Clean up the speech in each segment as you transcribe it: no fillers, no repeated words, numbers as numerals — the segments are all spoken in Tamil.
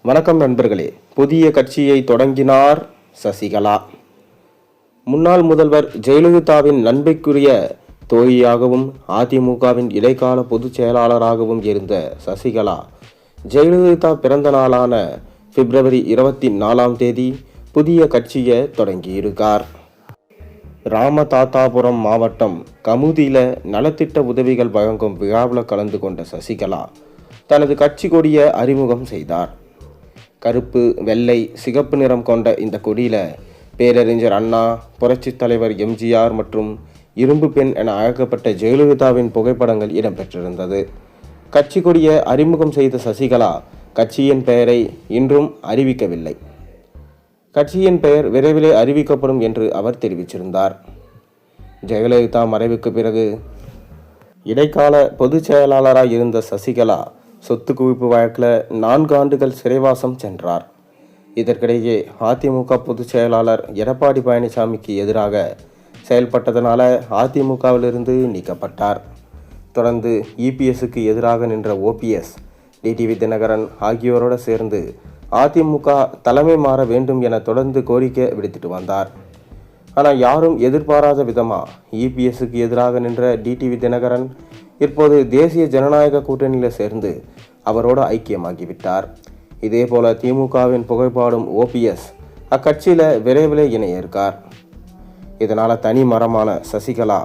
வணக்கம் நண்பர்களே. புதிய கட்சியை தொடங்கினார் சசிகலா. முன்னாள் முதல்வர் ஜெயலலிதாவின் நன்மைக்குரிய தோழியாகவும் அதிமுகவின் இடைக்கால பொதுச் செயலாளராகவும் இருந்த சசிகலா ஜெயலலிதா பிறந்த நாளான பிப்ரவரி 24 புதிய கட்சியை தொடங்கியிருக்கார். ராமதாத்தாபுரம் மாவட்டம் கமுதியில நலத்திட்ட உதவிகள் வழங்கும் விழாவில் கலந்து கொண்ட சசிகலா தனது கட்சி கொடியை அறிமுகம் செய்தார். கருப்பு, வெள்ளை, சிகப்பு நிறம் கொண்ட இந்த கொடியில பேரறிஞர் அண்ணா, புரட்சித் தலைவர் எம்ஜிஆர் மற்றும் இரும்பு பெண் என அழைக்கப்பட்ட ஜெயலலிதாவின் புகைப்படங்கள் இடம்பெற்றிருந்தது. கட்சி கொடியை அறிமுகம் செய்த சசிகலா கட்சியின் பெயரை இன்றும் அறிவிக்கவில்லை. கட்சியின் பெயர் விரைவிலே அறிவிக்கப்படும் என்று அவர் தெரிவிச்சிருந்தார். ஜெயலலிதா மறைவுக்கு பிறகு இடைக்கால பொதுச் செயலாளராக இருந்த சசிகலா சொத்து குவிப்பு வழக்கில் 4 ஆண்டுகள் சிறைவாசம் சென்றார். இதற்கிடையே அதிமுக பொதுச் செயலாளர் எடப்பாடி பழனிசாமிக்கு எதிராக செயல்பட்டதனால அதிமுகவிலிருந்து நீக்கப்பட்டார். தொடர்ந்து இபிஎஸ்க்கு எதிராக நின்ற ஓபிஎஸ், டிடிவி தினகரன் ஆகியோரோடு சேர்ந்து அதிமுக தலைமை மாற வேண்டும் என தொடர்ந்து கோரிக்கை விடுத்துட்டு வந்தார். ஆனால் யாரும் எதிர்பாராத விதமாக இபிஎஸ்க்கு எதிராக நின்ற டிடிவி தினகரன் இப்போது தேசிய ஜனநாயக கூட்டணியில் சேர்ந்து அவரோடு ஐக்கியமாகிவிட்டார். இதே போல திமுகவின் புகைப்பாடும் ஓபிஎஸ் அக்கட்சியில் விரைவில் இணைய இருக்கார். இதனால் தனி மரமான சசிகலா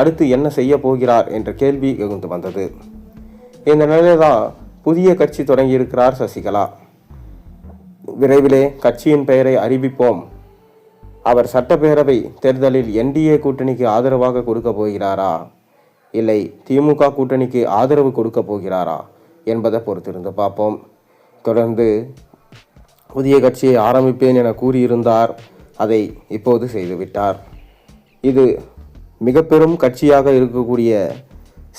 அடுத்து என்ன செய்ய போகிறார் என்ற கேள்வி எழுந்து வந்தது. இந்த நிலையில தான் புதிய கட்சி தொடங்கியிருக்கிறார் சசிகலா. விரைவிலே கட்சியின் பெயரை அறிவிப்போம். அவர் சட்டப்பேரவை தேர்தலில் என்டிஏ கூட்டணிக்கு ஆதரவாக கொடுக்க போகிறாரா, இல்லை திமுக கூட்டணிக்கு ஆதரவு கொடுக்க போகிறாரா என்பதை பொறுத்திருந்து பார்ப்போம். தொடர்ந்து புதிய கட்சியை ஆரம்பிப்பேன் என கூறியிருந்தார். அதை இப்போது செய்துவிட்டார். இது மிக பெரும் கட்சியாக இருக்கக்கூடிய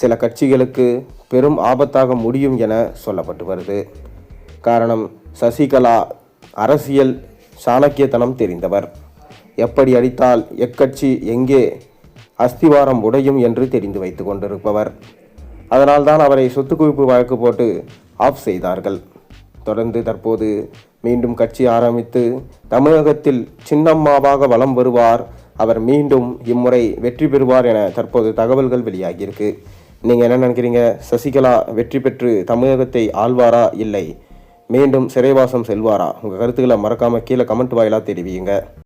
சில கட்சிகளுக்கு பெரும் ஆபத்தாக முடியும் என சொல்லப்பட்டு வருது. காரணம், சசிகலா அரசியல் சாணக்கியத்தனம் தெரிந்தவர். எப்படி அடித்தால் எக்கட்சி எங்கே அஸ்திவாரம் உடையும் என்று தெரிந்து வைத்து கொண்டிருப்பவர். அதனால்தான் அவரை சொத்து குவிப்பு வழக்கு போட்டு ஆஃப் செய்தார்கள். தொடர்ந்து தற்போது மீண்டும் கட்சி ஆரம்பித்து தமிழகத்தில் சின்னம்மாவாக வலம் வருவார். அவர் மீண்டும் இம்முறை வெற்றி பெறுவார் என தற்போது தகவல்கள் வெளியாகியிருக்கு. நீங்கள் என்ன நினைக்கிறீங்க? சசிகலா வெற்றி பெற்று தமிழகத்தை ஆள்வாரா, இல்லை மீண்டும் சிறைவாசம் செல்வாரா? உங்கள் கருத்துக்களை மறக்காமல் கீழே கமெண்ட் வாயிலாக தெரிவியுங்க.